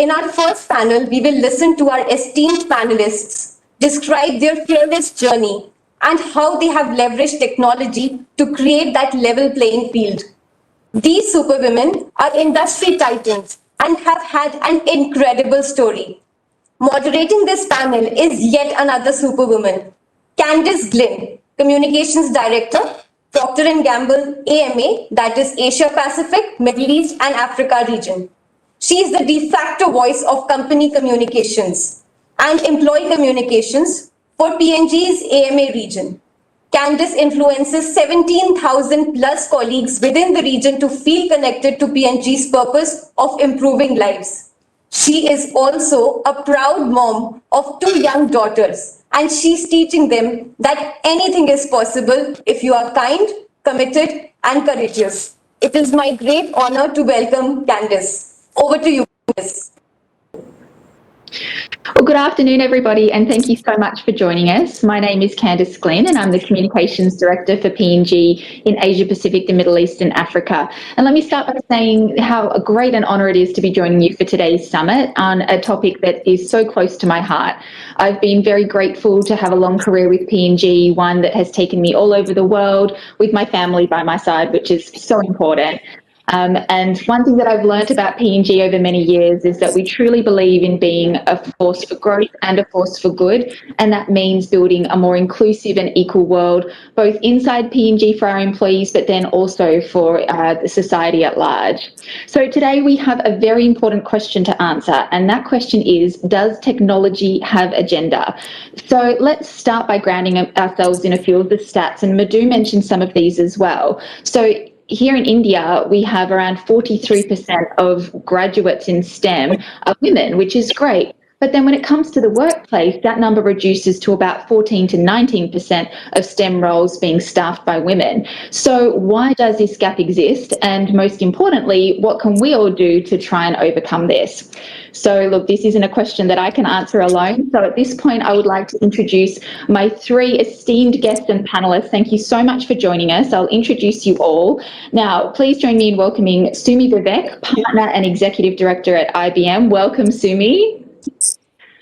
In our first panel, we will listen to our esteemed panelists describe their fearless journey and how they have leveraged technology to create that level playing field. These superwomen are industry titans and have had an incredible story. Moderating this panel is yet another superwoman, Candice Glynn, Communications Director, Procter & Gamble AMA, that is Asia Pacific, Middle East and Africa region. She is the de facto voice of company communications and employee communications for P&G's AMA region. Candice influences 17,000 plus colleagues within the region to feel connected to P&G's purpose of improving lives. She is also a proud mom of 2 young daughters, and she's teaching them that anything is possible if you are kind, committed, and courageous. It is my great honor to welcome Candice. Over to you, Candice. Well, good afternoon, everybody, and thank you so much for joining us. My name is Candice Glynn, and I'm the Communications Director for P&G in Asia Pacific, the Middle East and Africa. And let me start by saying how great an honour it is to be joining you for today's summit on a topic that is so close to my heart. I've been very grateful to have a long career with P&G, one that has taken me all over the world with my family by my side, which is so important. And one thing that I've learnt about P&G over many years is that we truly believe in being a force for growth and a force for good, and that means building a more inclusive and equal world, both inside P&G for our employees, but then also for the society at large. So today we have a very important question to answer, and that question is, does technology have a gender? So let's start by grounding ourselves in a few of the stats, and Madhu mentioned some of these as well. So here in India, we have around 43% of graduates in STEM are women, which is great. But then when it comes to the workplace, that number reduces to about 14 to 19% of STEM roles being staffed by women. So why does this gap exist? And most importantly, what can we all do to try and overcome this? So look, this isn't a question that I can answer alone. So at this point, I would like to introduce my 3 esteemed guests and panelists. Thank you so much for joining us. I'll introduce you all. Now, please join me in welcoming Sumi Vivek, Partner and Executive Director at IBM. Welcome, Sumi.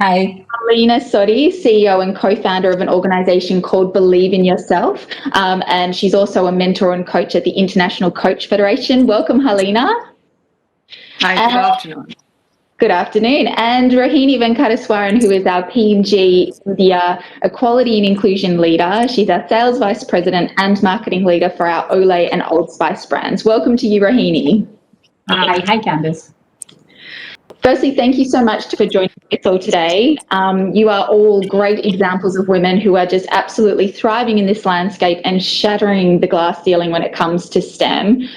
Hi. Harlina Sodhi, CEO and co-founder of an organisation called Believe in Yourself, and she's also a mentor and coach at the International Coach Federation. Welcome, Harlina. Hi, good afternoon. Good afternoon. And Rohini Venkataswaran, who is our P&G India Equality and Inclusion Leader. She's our Sales Vice President and Marketing Leader for our Olay and Old Spice brands. Welcome to you, Rohini. Hi, Candice. Firstly, thank you so much for joining us all today. You are all great examples of women who are just absolutely thriving in this landscape and shattering the glass ceiling when it comes to STEM.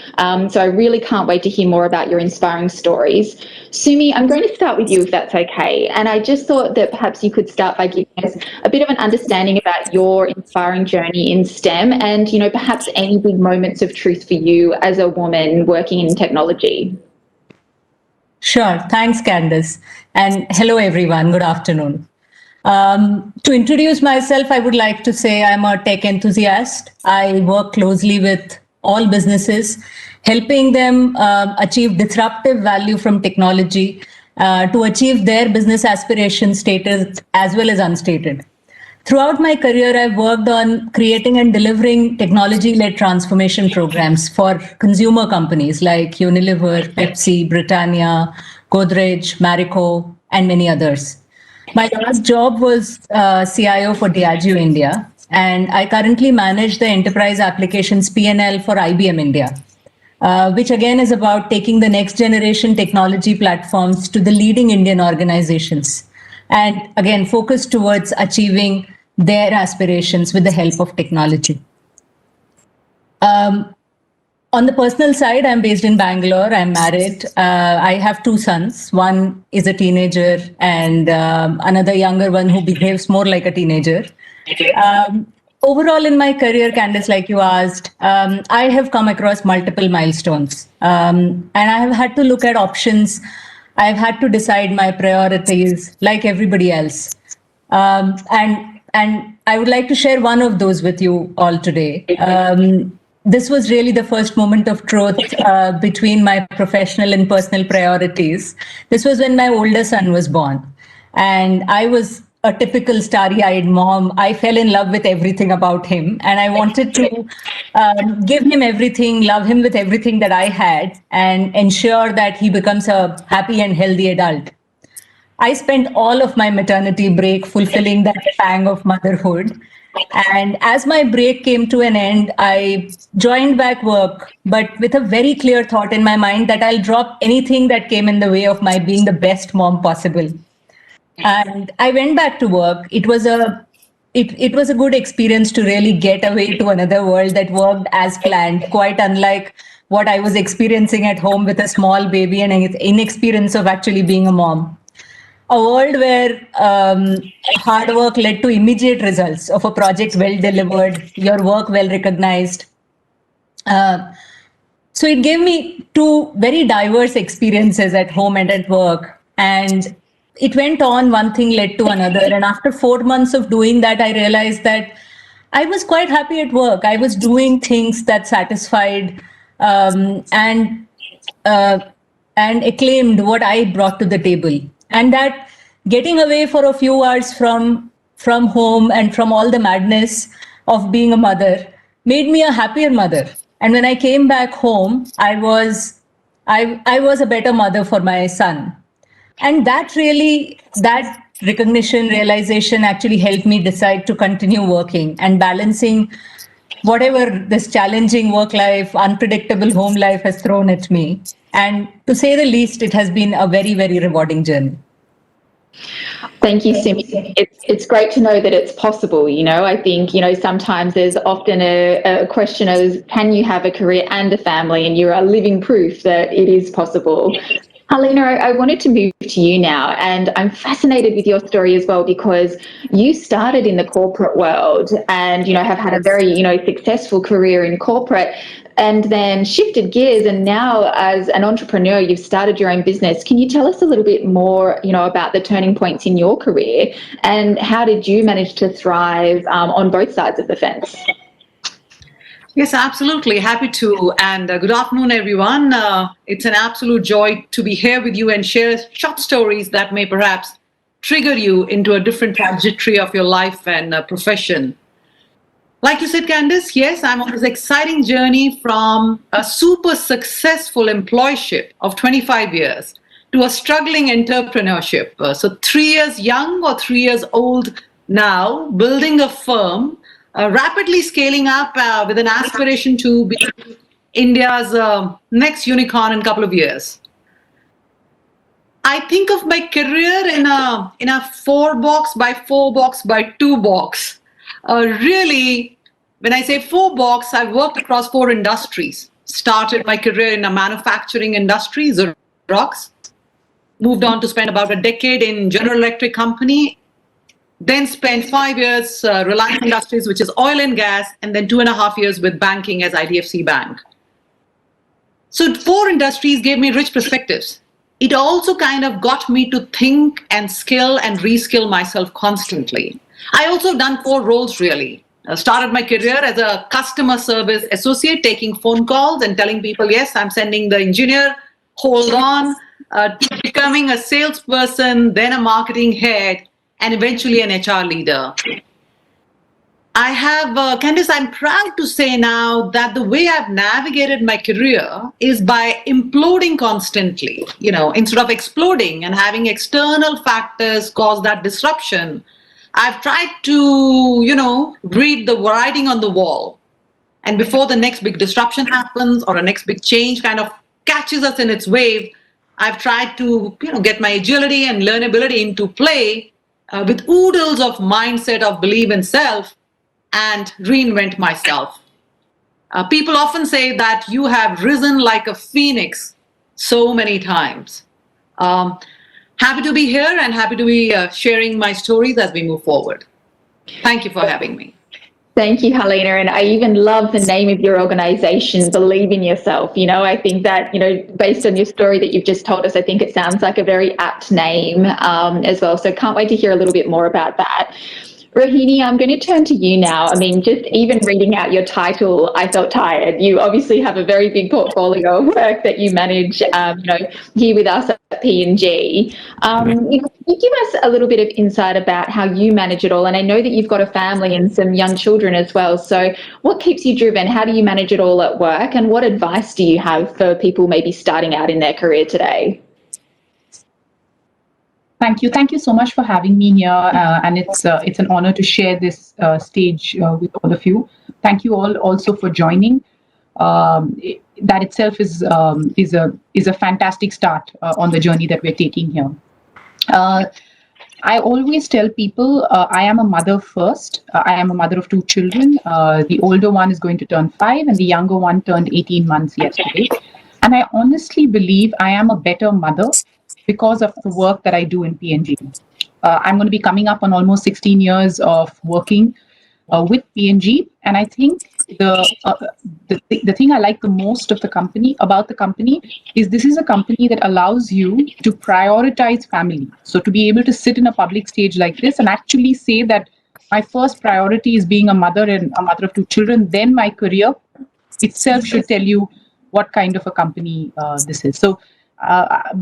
So I really can't wait to hear more about your inspiring stories. Sumi, I'm going to start with you if that's okay. And I just thought that perhaps you could start by giving us a bit of an understanding about your inspiring journey in STEM and, you know, perhaps any big moments of truth for you as a woman working in technology. Sure. Thanks, Candice. And hello, everyone. Good afternoon. To introduce myself, I would like to say I'm a tech enthusiast. I work closely with all businesses, helping them achieve disruptive value from technology to achieve their business aspiration stated as well as unstated. Throughout my career, I've worked on creating and delivering technology-led transformation programs for consumer companies like Unilever, Pepsi, Britannia, Godrej, Marico, and many others. My last job was CIO for Diageo India, and I currently manage the enterprise applications P&L for IBM India, which again is about taking the next generation technology platforms to the leading Indian organizations. And again, focus towards achieving their aspirations with the help of technology. On the personal side, I'm based in Bangalore. I'm married. I have 2 sons. One is a teenager and another younger one who behaves more like a teenager. Overall in my career, Candice, like you asked, I have come across multiple milestones and I have had to look at options. I've had to decide my priorities like everybody else. And I would like to share one of those with you all today. this was really the first moment of truth between my professional and personal priorities. This was when my older son was born. And I was a typical starry-eyed mom. I fell in love with everything about him. And I wanted to give him everything, love him with everything that I had, and ensure that he becomes a happy and healthy adult. I spent all of my maternity break fulfilling that pang of motherhood. And as my break came to an end, I joined back work, but with a very clear thought in my mind that I'll drop anything that came in the way of my being the best mom possible. And I went back to work. It was a good experience to really get away to another world that worked as planned, quite unlike what I was experiencing at home with a small baby and inexperience of actually being a mom. A world where hard work led to immediate results of a project well delivered, your work well recognized. So it gave me two very diverse experiences at home and at work. And it went on, one thing led to another. And after 4 months of doing that, I realized that I was quite happy at work. I was doing things that satisfied and acclaimed what I brought to the table. And that getting away for a few hours from home and from all the madness of being a mother made me a happier mother. And when I came back home, I was a better mother for my son. And that recognition, realization actually helped me decide to continue working and balancing whatever this challenging work life, unpredictable home life has thrown at me. And to say the least, it has been a very, very rewarding journey. Thank you, Simi. It's great to know that it's possible. I think, sometimes there's often a question of, can you have a career and a family? And you're a living proof that it is possible. Harlina, I wanted to move to you now, and I'm fascinated with your story as well, because you started in the corporate world and, have had a very, successful career in corporate, and then shifted gears, and now as an entrepreneur, you've started your own business. Can you tell us a little bit more, about the turning points in your career, and how did you manage to thrive on both sides of the fence? Yes, absolutely. Happy to. And good afternoon, everyone. It's an absolute joy to be here with you and share short stories that may perhaps trigger you into a different trajectory of your life and profession. Like you said, Candice, yes, I'm on this exciting journey from a super successful employeship of 25 years to a struggling entrepreneurship. So 3 years young or 3 years old now, building a firm, rapidly scaling up with an aspiration to be India's next unicorn in a couple of years. I think of my career in a 4 box by 4 box by 2 box. Really, when I say 4 box, I've worked across 4 industries. Started my career in a manufacturing industry, Xerox. Moved on to spend about a decade in General Electric company. Then spent 5 years Reliance Industries, which is oil and gas, and then 2.5 years with banking as IDFC Bank. So 4 industries gave me rich perspectives. It also kind of got me to think and skill and reskill myself constantly. I also done 4 roles really. I started my career as a customer service associate, taking phone calls and telling people, yes, I'm sending the engineer, hold on, to becoming a salesperson, then a marketing head, and eventually an HR leader. I have, Candice, I'm proud to say now that the way I've navigated my career is by imploding constantly. Instead of exploding and having external factors cause that disruption, I've tried to, read the writing on the wall. And before the next big disruption happens or a next big change kind of catches us in its wave, I've tried to, get my agility and learnability into play with oodles of mindset of believe in self and reinvent myself. People often say that you have risen like a phoenix so many times. Happy to be here and happy to be sharing my stories as we move forward. Thank you for having me. Thank you, Harlina. And I even love the name of your organization, Believe in Yourself. I think that, based on your story that you've just told us, I think it sounds like a very apt name as well. So can't wait to hear a little bit more about that. Rohini, I'm going to turn to you now. I mean, just even reading out your title, I felt tired. You obviously have a very big portfolio of work that you manage, here with us at P&G. Can you give us a little bit of insight about how you manage it all? And I know that you've got a family and some young children as well. So what keeps you driven? How do you manage it all at work? And what advice do you have for people maybe starting out in their career today? Thank you. Thank you so much for having me here, and it's an honor to share this stage with all of you. Thank you all also for joining. That itself is a fantastic start on the journey that we're taking here. I always tell people I am a mother first. I am a mother of two children. The older one is going to turn 5, and the younger one turned 18 months yesterday. And I honestly believe I am a better mother because of the work that I do in P&G. I'm going to be coming up on almost 16 years of working with P&G, and I think the thing I like the most of the company is this is a company that allows you to prioritize family. So to be able to sit in a public stage like this and actually say that my first priority is being a mother and a mother of two children, then my career itself should tell you what kind of a company this is. So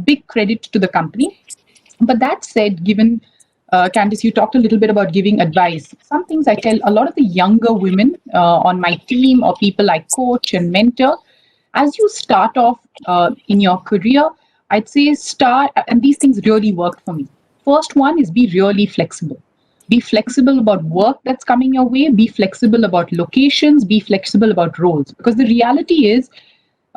big credit to the company. But that said, given Candice, you talked a little bit about giving advice. Some things I tell a lot of the younger women on my team or people I coach and mentor, as you start off in your career, I'd say and these things really worked for me. First one is be really flexible. Be flexible about work that's coming your way. Be flexible about locations. Be flexible about roles. Because the reality is,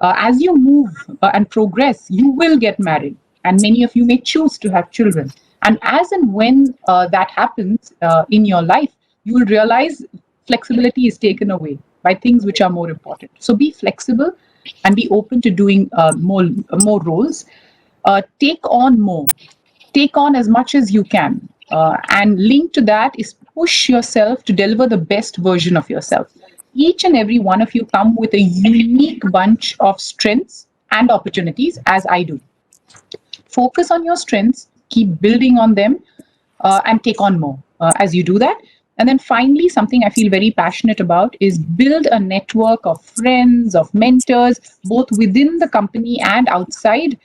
as you move and progress, you will get married. And many of you may choose to have children. And as and when that happens in your life, you will realize flexibility is taken away by things which are more important. So be flexible and be open to doing more roles. Take on more. Take on as much as you can. And linked to that is push yourself to deliver the best version of yourself. Each and every one of you come with a unique bunch of strengths and opportunities, as I do. Focus on your strengths, keep building on them, and take on more as you do that. And then finally, something I feel very passionate about is build a network of friends, of mentors, both within the company and outside,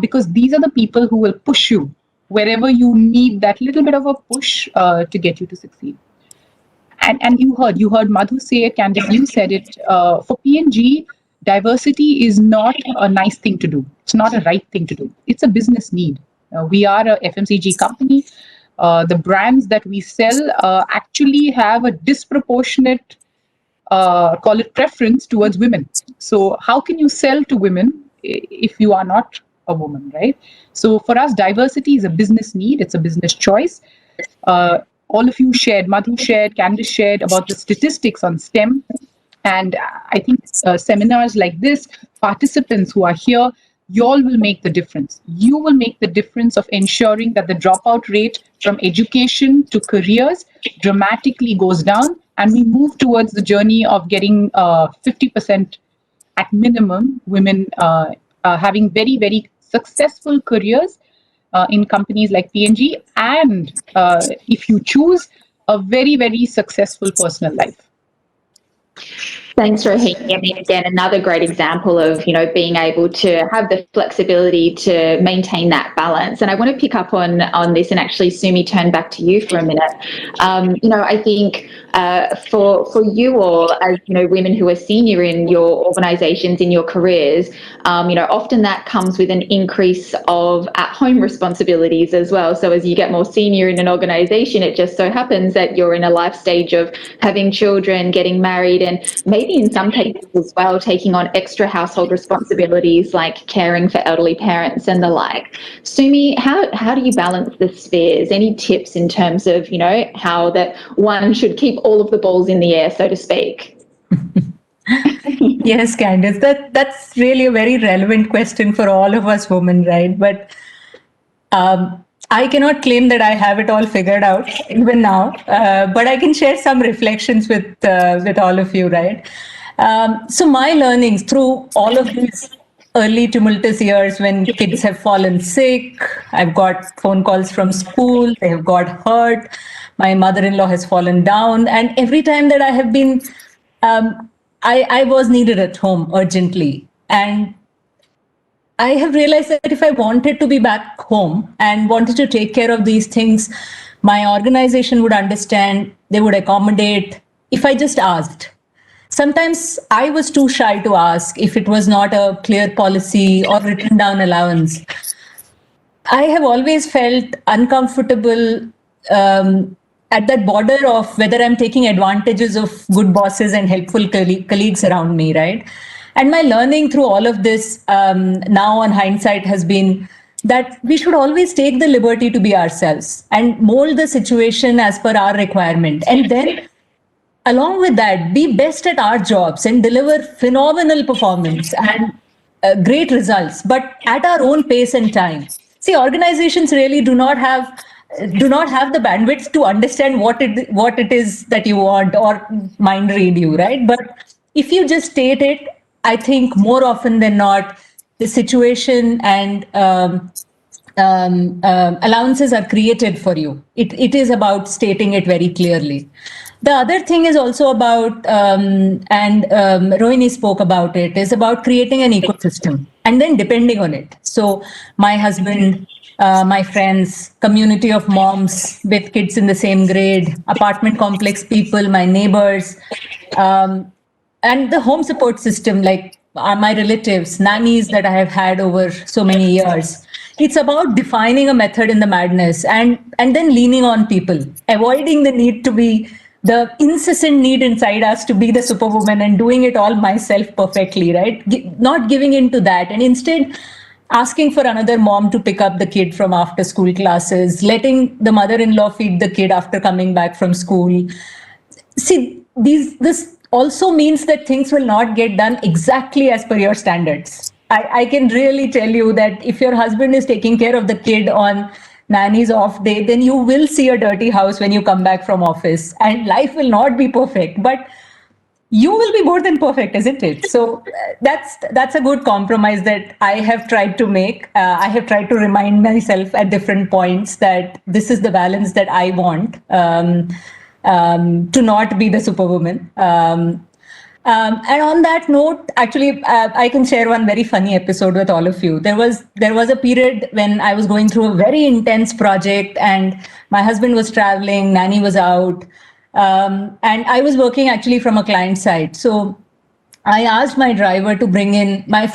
because these are the people who will push you wherever you need that little bit of a push to get you to succeed. And you heard Madhu say it, Candice, you said it. For P&G, diversity is not a nice thing to do. It's not a right thing to do. It's a business need. We are a FMCG company. The brands that we sell actually have a disproportionate, call it preference towards women. So how can you sell to women if you are not a woman, right? So for us, diversity is a business need. It's a business choice. All of you shared, Madhu shared, Candice shared about the statistics on STEM. And I think seminars like this, participants who are here, you all will make the difference. You will make the difference of ensuring that the dropout rate from education to careers dramatically goes down, and we move towards the journey of getting 50% at minimum women having very, very successful careers in companies like P&G, and if you choose, a very, very successful personal life. Thanks, Rohini. I mean, again, another great example of, being able to have the flexibility to maintain that balance. And I want to pick up on this and actually, Sumi, turn back to you for a minute. I think for you all as, women who are senior in your organizations, in your careers, often that comes with an increase of at-home responsibilities as well. So as you get more senior in an organization, it just so happens that you're in a life stage of having children, getting married, and maybe in some cases as well, taking on extra household responsibilities like caring for elderly parents and the like. Sumi, how do you balance the spheres? Any tips in terms of, how that one should keep all of the balls in the air, so to speak? Yes, Candice, that's really a very relevant question for all of us women, right? But I cannot claim that I have it all figured out even now, but I can share some reflections with all of you, right? So my learnings through all of these early tumultuous years when kids have fallen sick. I've got phone calls from school. They have got hurt. My mother-in-law has fallen down. And every time that I have been, I was needed at home urgently. And I have realized that if I wanted to be back home and wanted to take care of these things, my organization would understand, they would accommodate if I just asked. Sometimes I was too shy to ask if it was not a clear policy or written down allowance. I have always felt uncomfortable at that border of whether I'm taking advantages of good bosses and helpful colleagues around me, right? And my learning through all of this now on hindsight has been that we should always take the liberty to be ourselves and mold the situation as per our requirement. And then along with that, be best at our jobs and deliver phenomenal performance and great results, but at our own pace and time. See, organizations really do not have the bandwidth to understand what it is that you want or mind read you, right? But if you just state it, I think more often than not, the situation and allowances are created for you. It is about stating it very clearly. The other thing is also about, Rohini spoke about it, is about creating an ecosystem and then depending on it. So my husband, my friends, community of moms with kids in the same grade, apartment complex people, my neighbors, and the home support system, like my relatives, nannies that I have had over so many years. It's about defining a method in the madness and then leaning on people, avoiding the incessant need inside us to be the superwoman and doing it all myself perfectly, right? Not giving in to that, and instead asking for another mom to pick up the kid from after school classes, letting the mother-in-law feed the kid after coming back from school. See, this also means that things will not get done exactly as per your standards. I can really tell you that if your husband is taking care of the kid on nanny's off day, then you will see a dirty house when you come back from office, and life will not be perfect, but you will be more than perfect, isn't it? So that's a good compromise that I have tried to make. I have tried to remind myself at different points that this is the balance that I want, to not be the superwoman. And on that note, actually, I can share one very funny episode with all of you. There was a period when I was going through a very intense project, and my husband was traveling, nanny was out, and I was working actually from a client side. So I asked my driver to bring in my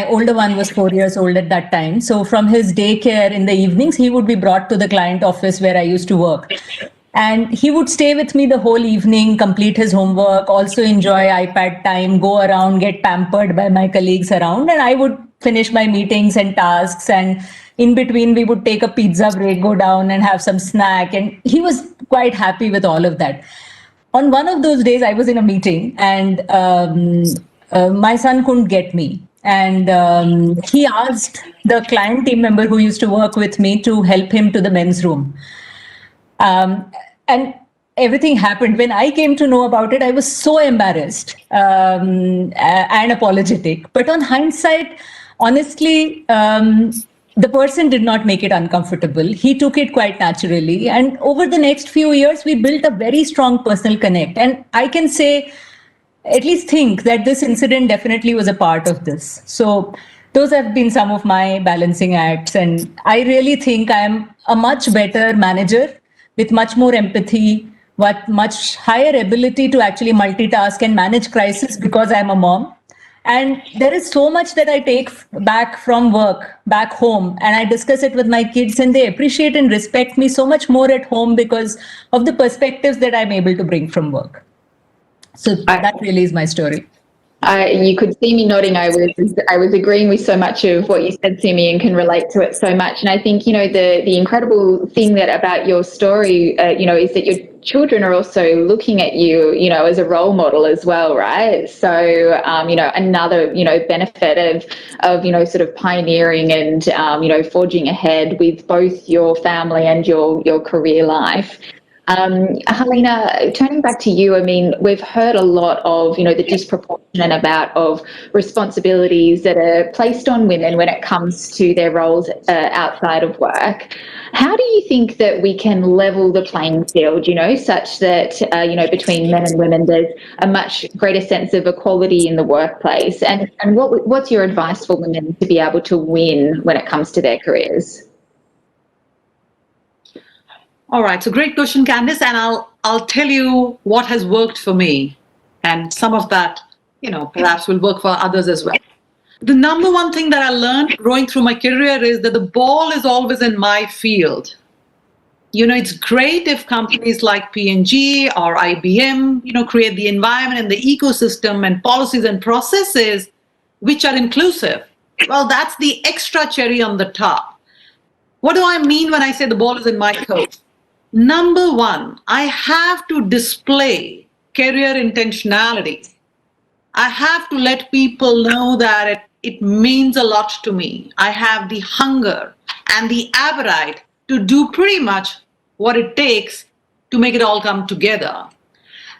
older one was 4 years old at that time. So from his daycare in the evenings, he would be brought to the client office where I used to work. And he would stay with me the whole evening, complete his homework, also enjoy iPad time, go around, get pampered by my colleagues around. And I would finish my meetings and tasks. And in between, we would take a pizza break, go down and have some snack. And he was quite happy with all of that. On one of those days, I was in a meeting and my son couldn't get me. And he asked the client team member who used to work with me to help him to the men's room. And everything happened. When I came to know about it, I was so embarrassed and apologetic. But on hindsight, honestly, the person did not make it uncomfortable. He took it quite naturally. And over the next few years, we built a very strong personal connect. And I can say, at least think that this incident definitely was a part of this. So those have been some of my balancing acts. And I really think I'm a much better manager with much more empathy, with much higher ability to actually multitask and manage crisis because I'm a mom. And there is so much that I take back from work, back home, and I discuss it with my kids, and they appreciate and respect me so much more at home because of the perspectives that I'm able to bring from work. So that really is my story. You could see me nodding. I was agreeing with so much of what you said to me and can relate to it so much. And I think, the incredible thing that about your story, is that your children are also looking at you, as a role model as well, right? So, another, benefit of, sort of pioneering and, forging ahead with both your family and your career life. Harlina, turning back to you, I mean, we've heard a lot of, the disproportionate amount of responsibilities that are placed on women when it comes to their roles outside of work. How do you think that we can level the playing field, such that, between men and women, there's a much greater sense of equality in the workplace? And what's your advice for women to be able to win when it comes to their careers? All right, so great question, Candice, and I'll tell you what has worked for me, and some of that, perhaps will work for others as well. The number one thing that I learned growing through my career is that the ball is always in my field. It's great if companies like P&G or IBM, create the environment and the ecosystem and policies and processes which are inclusive. Well, that's the extra cherry on the top. What do I mean when I say the ball is in my court? Number one, I have to display career intentionality. I have to let people know that it means a lot to me. I have the hunger and the appetite to do pretty much what it takes to make it all come together.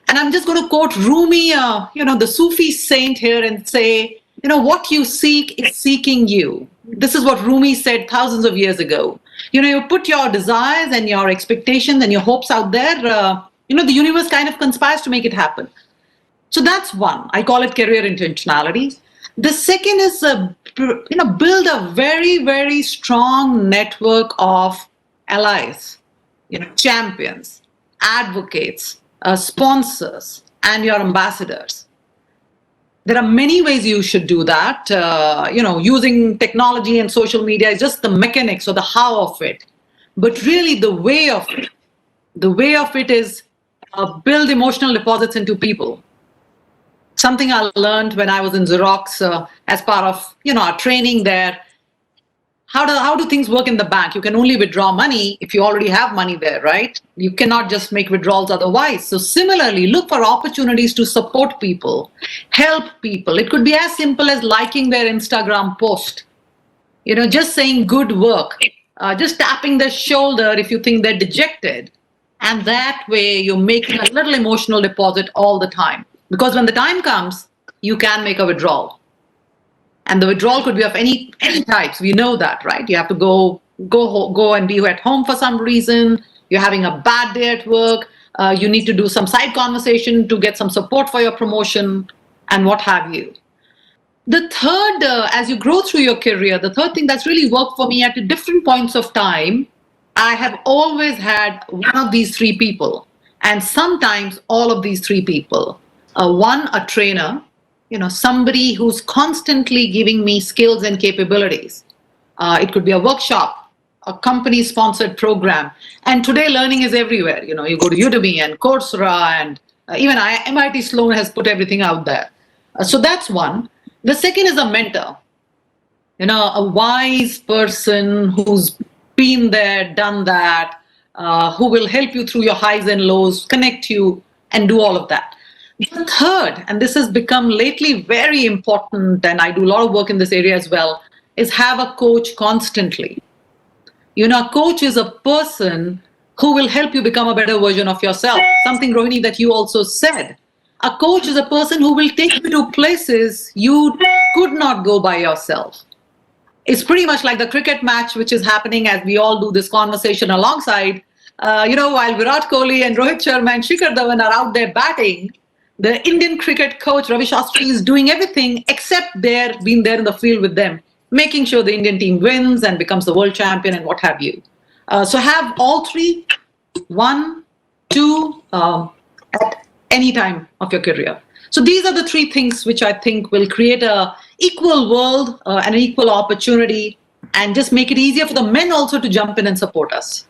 And I'm just going to quote Rumi, the Sufi saint here, and say, what you seek is seeking you. This is what Rumi said thousands of years ago. You put your desires and your expectations and your hopes out there, the universe kind of conspires to make it happen. So that's one. I call it career intentionality. The second is, build a very, very strong network of allies, champions, advocates, sponsors, and your ambassadors. There are many ways you should do that. Using technology and social media is just the mechanics or the how of it. But really the way of it is build emotional deposits into people. Something I learned when I was in Xerox as part of our training there. How do things work in the bank? You can only withdraw money if you already have money there, right? You cannot just make withdrawals otherwise. So similarly, look for opportunities to support people, help people. It could be as simple as liking their Instagram post, just saying good work, just tapping their shoulder if you think they're dejected. And that way you're making a little emotional deposit all the time. Because when the time comes, you can make a withdrawal. And the withdrawal could be of any types. We know that, right? You have to go and be at home for some reason. You're having a bad day at work. You need to do some side conversation to get some support for your promotion and what have you. The third, as you grow through your career, the third thing that's really worked for me at different points of time, I have always had one of these three people, and sometimes all of these three people. One, a trainer, somebody who's constantly giving me skills and capabilities. It could be a workshop, a company-sponsored program. And today learning is everywhere. You go to Udemy and Coursera, and even MIT Sloan has put everything out there. So that's one. The second is a mentor, a wise person who's been there, done that, who will help you through your highs and lows, connect you, and do all of that. The third, and this has become lately very important, and I do a lot of work in this area as well, is have a coach constantly. A coach is a person who will help you become a better version of yourself. Something, Rohini, that you also said. A coach is a person who will take you to places you could not go by yourself. It's pretty much like the cricket match, which is happening as we all do this conversation alongside. While Virat Kohli and Rohit Sharma and Shikhar Dhawan are out there batting, the Indian cricket coach, Ravi Shastri, is doing everything except being there in the field with them, making sure the Indian team wins and becomes the world champion and what have you. So have all three, 1, 2, at any time of your career. So these are the three things which I think will create an equal world and an equal opportunity, and just make it easier for the men also to jump in and support us.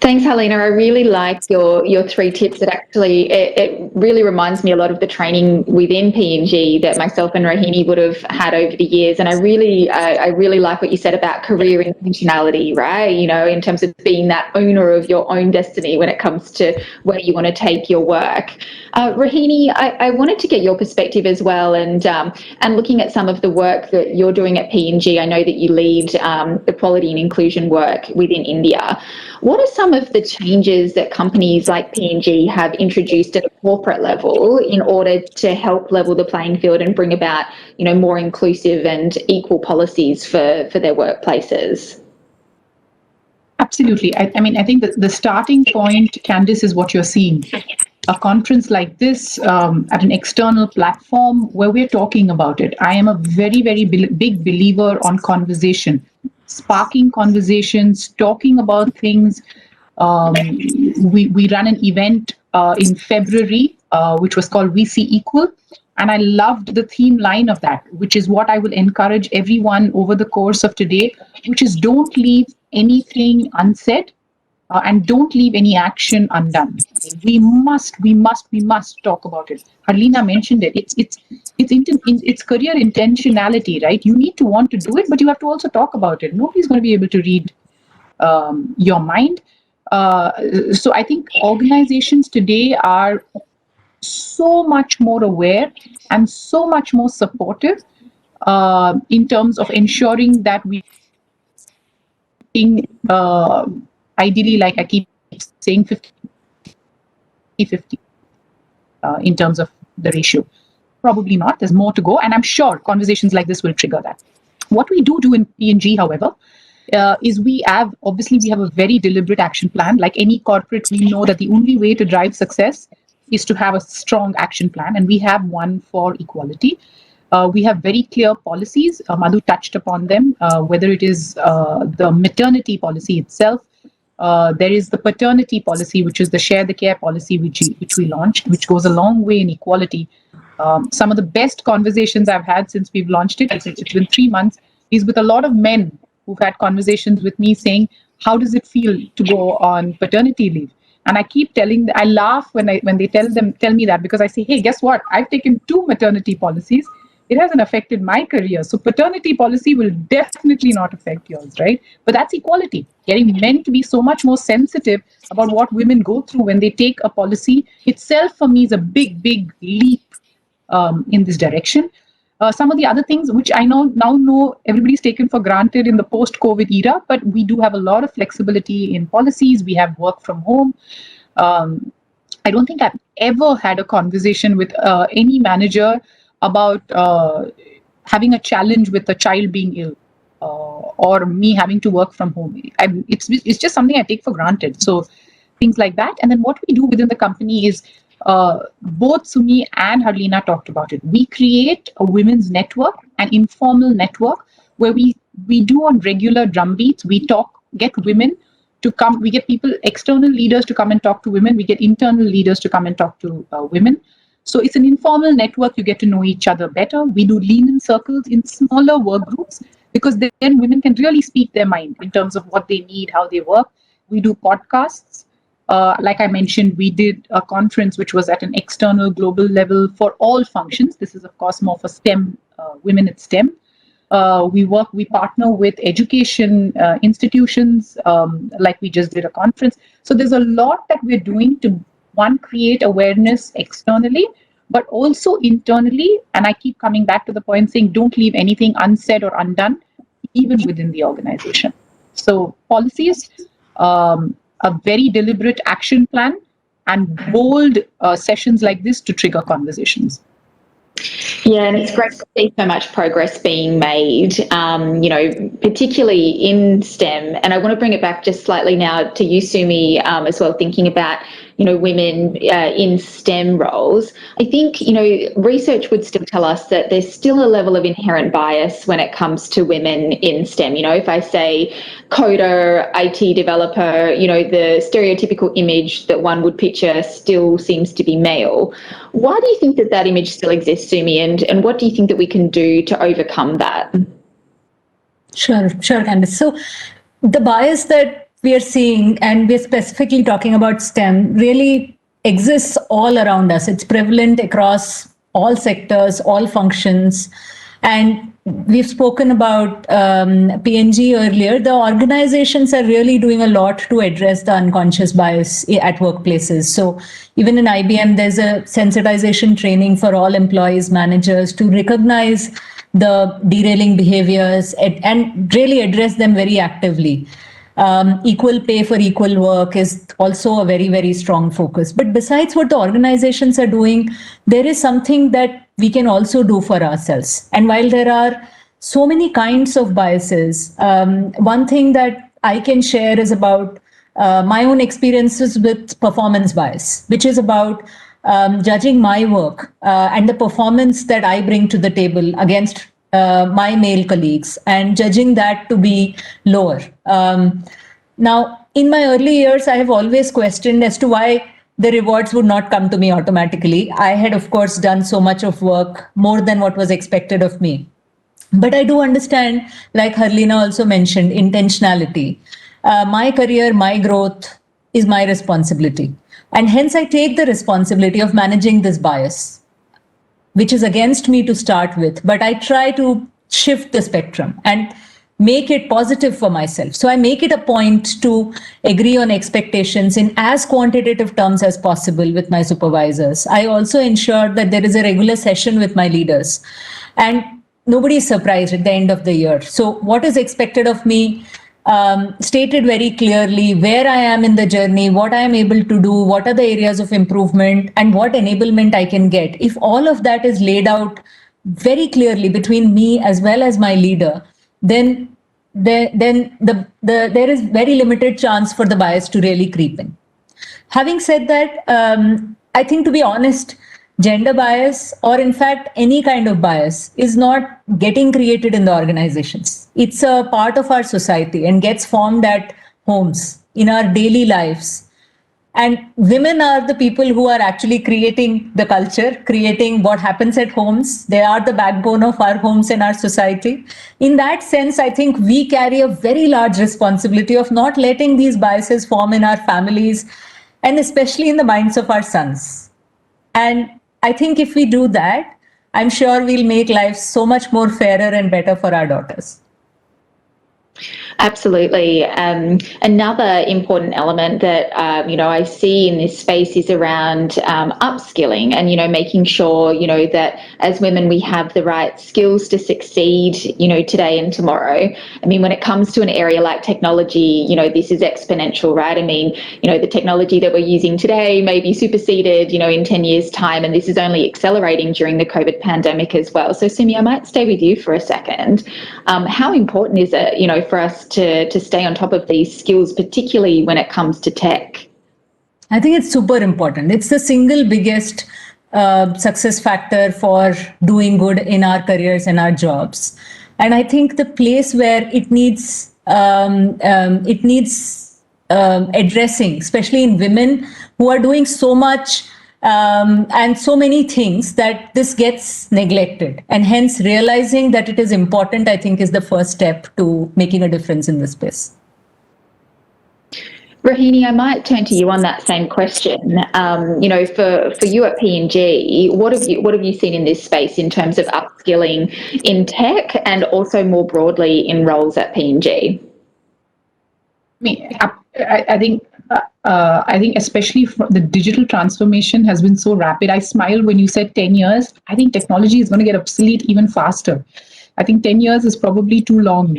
Thanks, Harlina. I really like your three tips. It really reminds me a lot of the training within P&G that myself and Rohini would have had over the years. And I really like what you said about career intentionality, right? In terms of being that owner of your own destiny when it comes to where you want to take your work. Rohini, I wanted to get your perspective as well, and looking at some of the work that you're doing at P&G. I know that you lead equality and inclusion work within India. What are some of the changes that companies like P&G have introduced at a corporate level in order to help level the playing field and bring about, more inclusive and equal policies for their workplaces? Absolutely. I mean, I think that the starting point, Candice, is what you're seeing. A conference like this at an external platform where we're talking about it. I am a very, very big believer on conversation, sparking conversations, talking about things. We ran an event in February, which was called We See Equal. And I loved the theme line of that, which is what I will encourage everyone over the course of today, which is don't leave anything unsaid. And don't leave any action undone. We must talk about it. Harlina mentioned it. It's career intentionality, right? You need to want to do it, but you have to also talk about it. Nobody's going to be able to read your mind. So I think organizations today are so much more aware and so much more supportive in terms of ensuring that we ideally, like I keep saying, 50-50 in terms of the ratio. Probably not. There's more to go. And I'm sure conversations like this will trigger that. What we do in P&G, however, is we have a very deliberate action plan. Like any corporate, we know that the only way to drive success is to have a strong action plan. And we have one for equality. We have very clear policies. Madhu touched upon them, whether it is the maternity policy itself. There is the paternity policy, which is the share the care policy, which we launched, which goes a long way in equality. Some of the best conversations I've had since we've launched it, it's been 3 months, is with a lot of men who've had conversations with me saying, how does it feel to go on paternity leave? And I keep I laugh when they tell me that, because I say, hey, guess what? I've taken 2 maternity policies. It hasn't affected my career. So paternity policy will definitely not affect yours, right? But that's equality. Getting men to be so much more sensitive about what women go through when they take a policy itself, for me, is a big, big leap in this direction. Some of the other things which I now know everybody's taken for granted in the post-COVID era, but we do have a lot of flexibility in policies. We have work from home. I don't think I've ever had a conversation with any manager about having a challenge with a child being ill or me having to work from home. It's just something I take for granted. So things like that. And then what we do within the company is both Sumi and Harlina talked about it. We create a women's network, an informal network where we do on regular drumbeats. We get women to come. We get people, external leaders to come and talk to women. We get internal leaders to come and talk to women. So it's an informal network. You get to know each other better. We do lean-in circles in smaller work groups because then women can really speak their mind in terms of what they need, how they work. We do podcasts. Like I mentioned, we did a conference which was at an external global level for all functions. This is, of course, more for STEM, women at STEM. We partner with education institutions, like we just did a conference. So there's a lot that we're doing to, one, create awareness externally, but also internally. And I keep coming back to the point saying, don't leave anything unsaid or undone, even within the organization. So policies, a very deliberate action plan, and bold sessions like this to trigger conversations. Yeah, and it's great to see so much progress being made, particularly in STEM. And I want to bring it back just slightly now to you, Sumi, as well, thinking about, women in STEM roles. I think, research would still tell us that there's still a level of inherent bias when it comes to women in STEM. If I say coder, IT developer, the stereotypical image that one would picture still seems to be male. Why do you think that image still exists, Sumi, and what do you think that we can do to overcome that? Sure, Candice. So the bias that we are seeing, and we're specifically talking about STEM, really exists all around us. It's prevalent across all sectors, all functions. And we've spoken about P&G earlier. The organizations are really doing a lot to address the unconscious bias at workplaces. So even in IBM, there's a sensitization training for all employees, managers, to recognize the derailing behaviors and really address them very actively. equal pay for equal work is also a very, very strong focus. But besides what the organizations are doing, there is something that we can also do for ourselves. And while there are so many kinds of biases, one thing that I can share is about my own experiences with performance bias, which is about judging my work and the performance that I bring to the table against my male colleagues and judging that to be lower. Now, in my early years, I have always questioned as to why the rewards would not come to me automatically. I had, of course, done so much of work, more than what was expected of me. But I do understand, like Harlina also mentioned, intentionality. My career, my growth is my responsibility. And hence I take the responsibility of managing this bias, which is against me to start with, but I try to shift the spectrum and make it positive for myself. So I make it a point to agree on expectations in as quantitative terms as possible with my supervisors. I also ensure that there is a regular session with my leaders. And nobody is surprised at the end of the year. So what is expected of me, stated very clearly, where I am in the journey, what I am able to do, what are the areas of improvement, and what enablement I can get. If all of that is laid out very clearly between me as well as my leader, then there is very limited chance for the bias to really creep in. Having said that, I think, to be honest, gender bias, or in fact any kind of bias, is not getting created in the organizations. It's a part of our society and gets formed at homes, in our daily lives. And women are the people who are actually creating the culture, creating what happens at homes. They are the backbone of our homes and our society. In that sense, I think we carry a very large responsibility of not letting these biases form in our families, and especially in the minds of our sons. And I think if we do that, I'm sure we'll make life so much more fairer and better for our daughters. Absolutely. Another important element that, I see in this space is around upskilling and, making sure, that as women we have the right skills to succeed, today and tomorrow. I mean, when it comes to an area like technology, this is exponential, right? I mean, the technology that we're using today may be superseded, in 10 years' time, and this is only accelerating during the COVID pandemic as well. So, Sumi, I might stay with you for a second. How important is it, for us to stay on top of these skills, particularly when it comes to tech? I think it's super important. It's the single biggest success factor for doing good in our careers and our jobs. And I think the place where it needs addressing, especially in women who are doing so much and so many things, that this gets neglected. And hence realizing that it is important, I think, is the first step to making a difference in this space. Rohini, I might turn to you on that same question. For you at P&G, what have you seen in this space in terms of upskilling in tech and also more broadly in roles at P&G? I think especially the digital transformation has been so rapid. I smiled when you said 10 years. I think technology is going to get obsolete even faster. I think 10 years is probably too long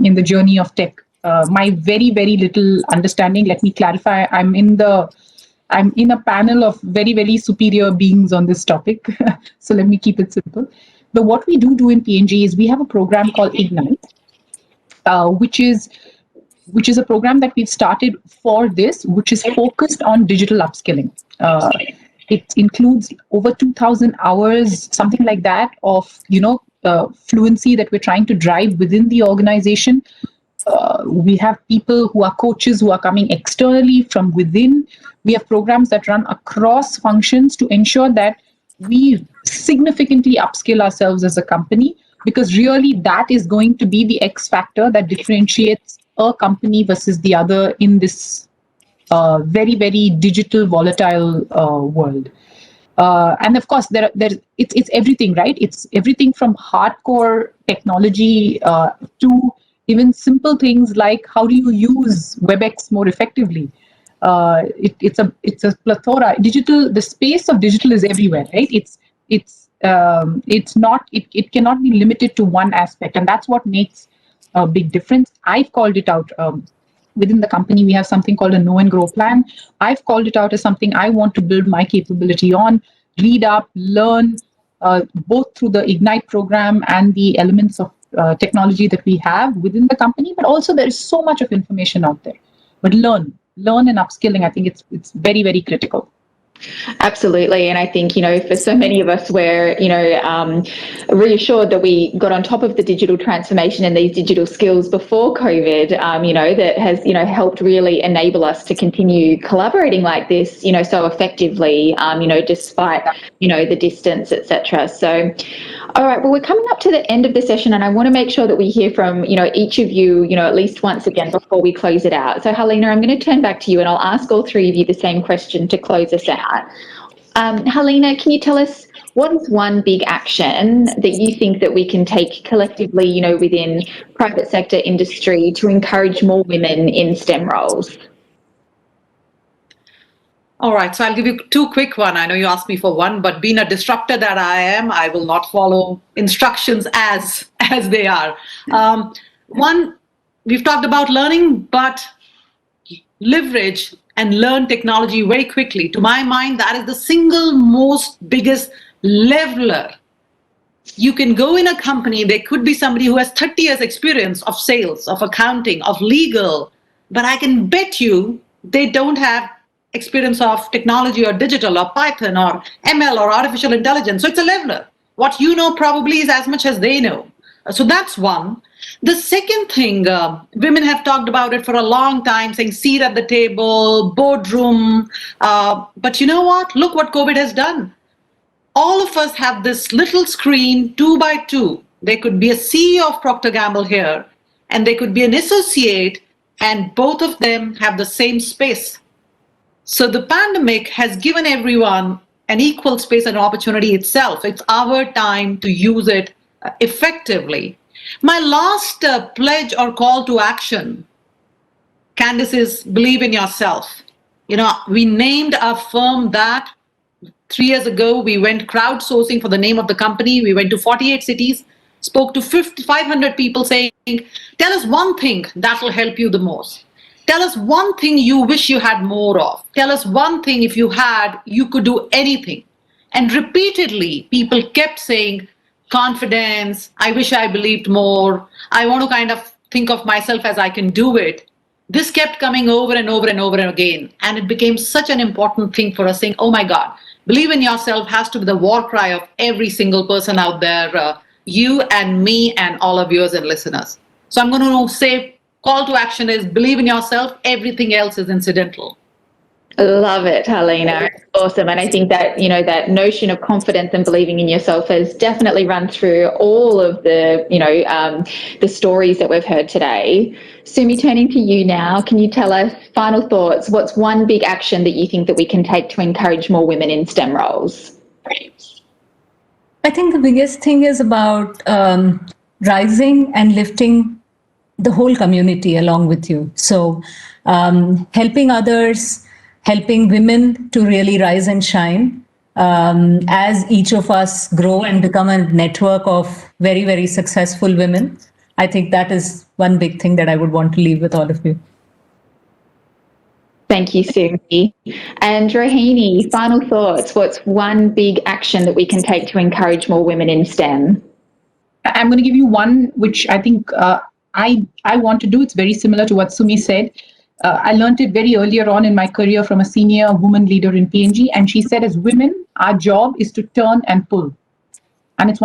in the journey of tech. My very, very little understanding, let me clarify, I'm in a panel of very, very superior beings on this topic. So let me keep it simple. But what we do in P&G is we have a program called Ignite, which is a program that we've started for this, which is focused on digital upskilling. It includes over 2,000 hours, something like that, of fluency that we're trying to drive within the organization. We have people who are coaches who are coming externally from within. We have programs that run across functions to ensure that we significantly upskill ourselves as a company, because really that is going to be the X factor that differentiates a company versus the other in this very, very digital, volatile world. And of course, it's everything, right? It's everything from hardcore technology to even simple things like how do you use WebEx more effectively. It's a plethora. The space of digital is everywhere, right? It cannot be limited to one aspect, and that's what makes a big difference. I've called it out. Within the company, we have something called a know and grow plan. I've called it out as something I want to build my capability on, read up, learn, both through the Ignite program and the elements of technology that we have within the company, but also there is so much of information out there. But learn and upskilling, I think it's very, very critical. Absolutely. And I think, for so many of us, we're, reassured that we got on top of the digital transformation and these digital skills before COVID, that has, helped really enable us to continue collaborating like this, so effectively, despite, the distance, etc. So, all right, well, we're coming up to the end of the session and I want to make sure that we hear from, each of you, at least once again before we close it out. So, Harlina, I'm going to turn back to you and I'll ask all three of you the same question to close us out. Harlina, can you tell us what is one big action that you think that we can take collectively, within private sector industry to encourage more women in STEM roles? All right, so I'll give you two quick ones. I know you asked me for one, but being a disruptor that I am, I will not follow instructions as they are. One, we've talked about learning, but leverage and learn technology very quickly. To my mind, that is the single most biggest leveler. You can go in a company, there could be somebody who has 30 years experience of sales, of accounting, of legal, but I can bet you they don't have experience of technology or digital or Python or ML or artificial intelligence. So it's a leveler. What you know probably is as much as they know. So that's one. The second thing, women have talked about it for a long time, saying seat at the table, boardroom. But you know what? Look what COVID has done. All of us have this little screen, 2 by 2. There could be a CEO of Procter & Gamble here, and there could be an associate, and both of them have the same space. So the pandemic has given everyone an equal space and opportunity itself. It's our time to use it effectively. My last pledge or call to action, Candice, is believe in yourself. We named our firm that 3 years ago. We went crowdsourcing for the name of the company. We went to 48 cities, spoke to 500 people saying, tell us one thing that will help you the most. Tell us one thing you wish you had more of. Tell us one thing if you had, you could do anything. And repeatedly, people kept saying, confidence, I wish I believed more, I want to kind of think of myself as I can do it. This kept coming over and over and over again. And it became such an important thing for us saying, oh my God, believe in yourself has to be the war cry of every single person out there, you and me and all of yours and listeners. So I'm going to say call to action is believe in yourself. Everything else is incidental. Love it, Harlina. It's awesome. And I think that, that notion of confidence and believing in yourself has definitely run through all of the, the stories that we've heard today. Sumi, turning to you now, can you tell us final thoughts? What's one big action that you think that we can take to encourage more women in STEM roles? I think the biggest thing is about rising and lifting the whole community along with you. So helping others, helping women to really rise and shine as each of us grow and become a network of very, very successful women. I think that is one big thing that I would want to leave with all of you. Thank you, Sumi. And Rohini, final thoughts. What's one big action that we can take to encourage more women in STEM? I'm going to give you one which I think I want to do. It's very similar to what Sumi said. I learned it very earlier on in my career from a senior woman leader in P&G, and she said, as women, our job is to turn and pull. And it's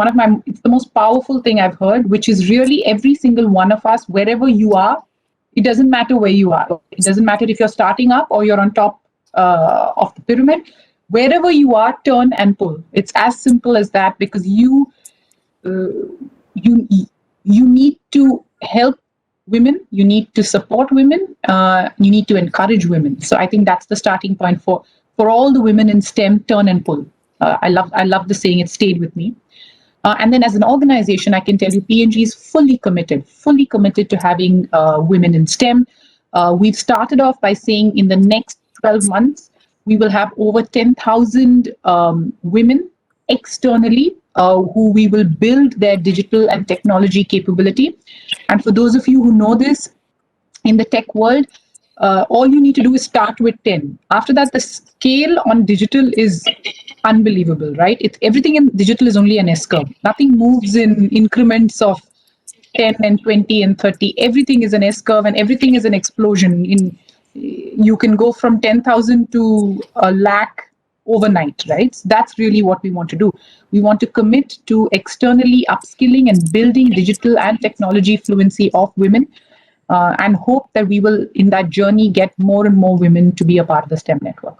it's the most powerful thing I've heard, which is really every single one of us, wherever you are, it doesn't matter where you are. It doesn't matter if you're starting up or you're on top of the pyramid. Wherever you are, turn and pull. It's as simple as that, because you need to help women, you need to support women, you need to encourage women. So I think that's the starting point for all the women in STEM, turn and pull. I love the saying, it stayed with me. And then as an organization, I can tell you P&G is fully committed to having women in STEM. We've started off by saying in the next 12 months, we will have over 10,000 women externally who we will build their digital and technology capability. And for those of you who know this, in the tech world, all you need to do is start with 10. After that, the scale on digital is unbelievable, right? Everything in digital is only an S-curve. Nothing moves in increments of 10 and 20 and 30. Everything is an S-curve and everything is an explosion. You can go from 10,000 to a lakh overnight, right? So that's really what we want to do. We want to commit to externally upskilling and building digital and technology fluency of women, and hope that we will, in that journey, get more and more women to be a part of the STEM network.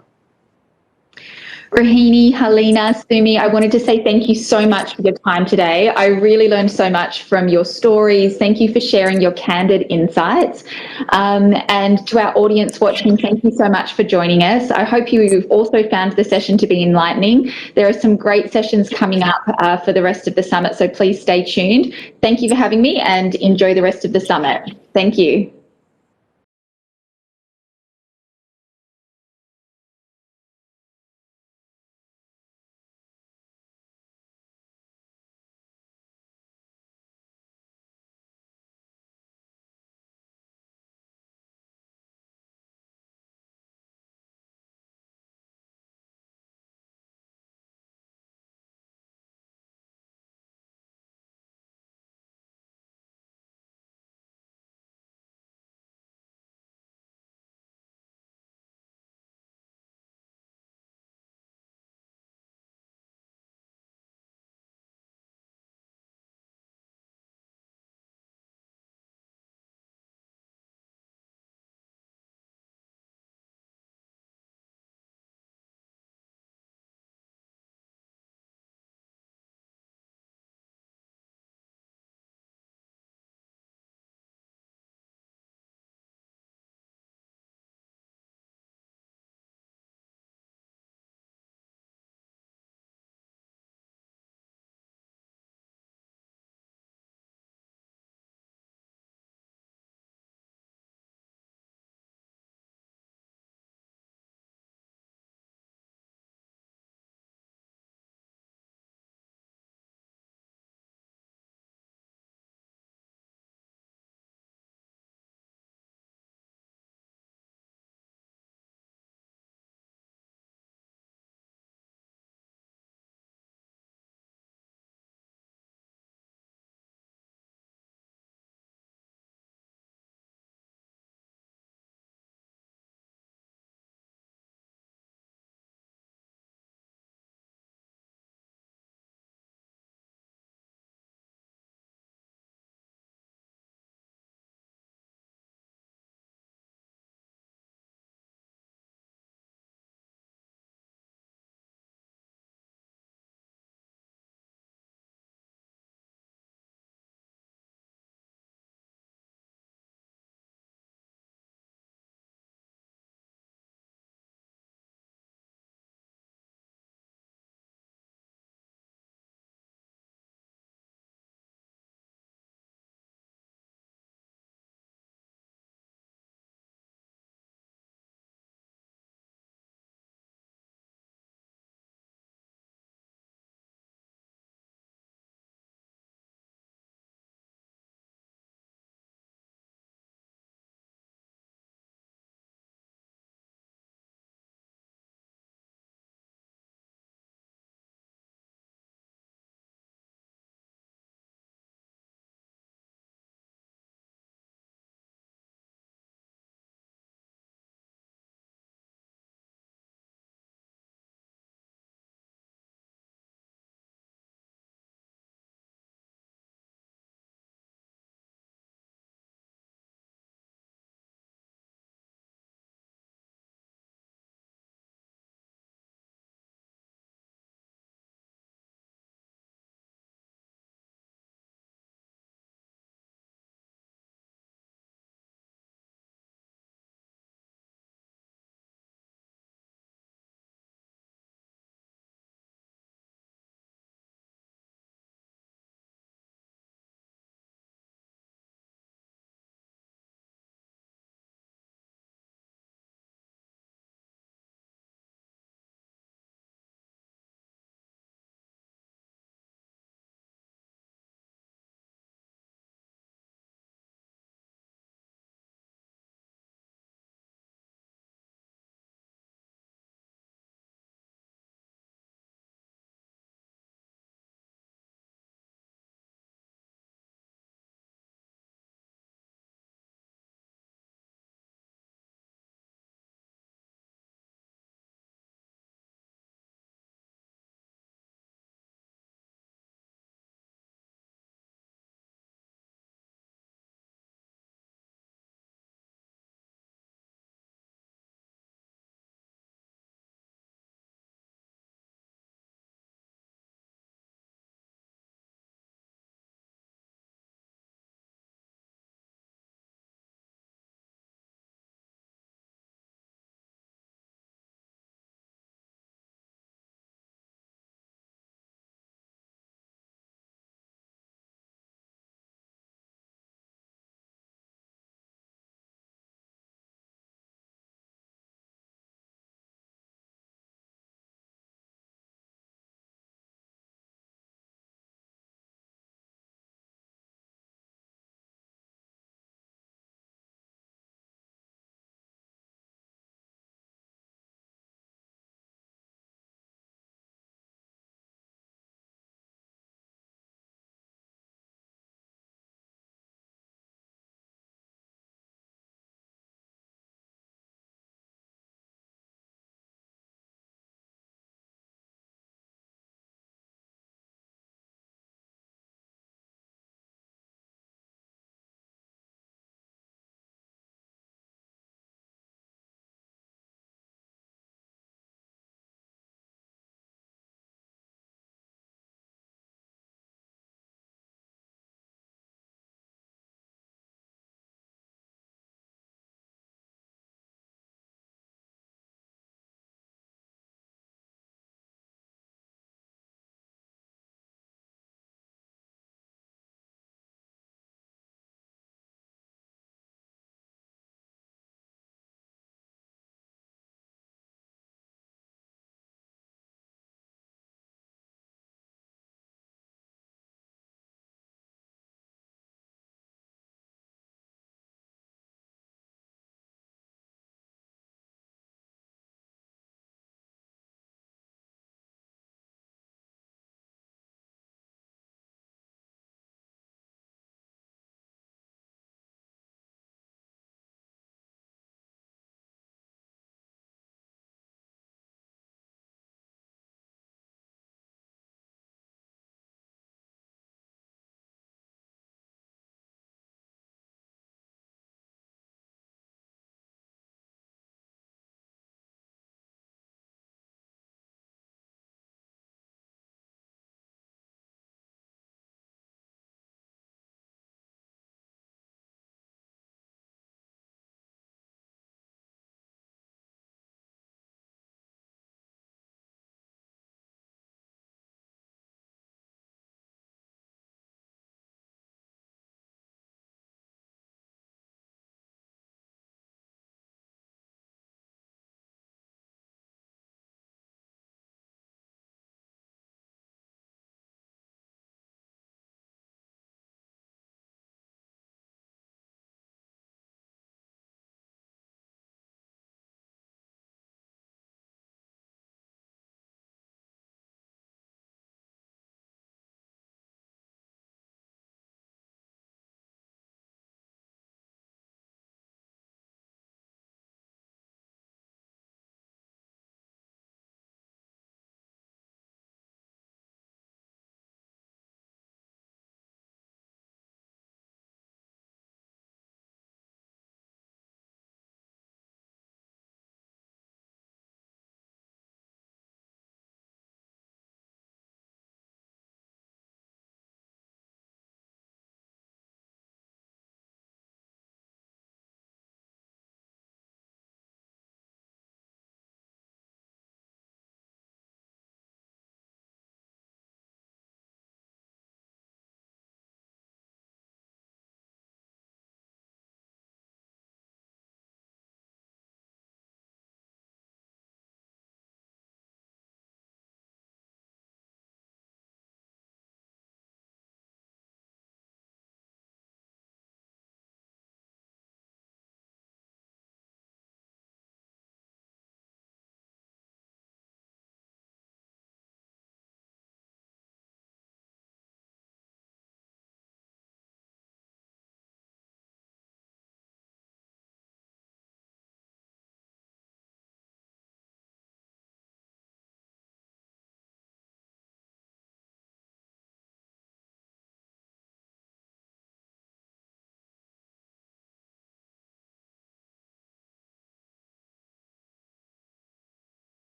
Rohini, Harlina, Sumi, I wanted to say thank you so much for your time today. I really learned so much from your stories. Thank you for sharing your candid insights. And to our audience watching, thank you so much for joining us. I hope you've also found the session to be enlightening. There are some great sessions coming up for the rest of the summit, so please stay tuned. Thank you for having me and enjoy the rest of the summit. Thank you.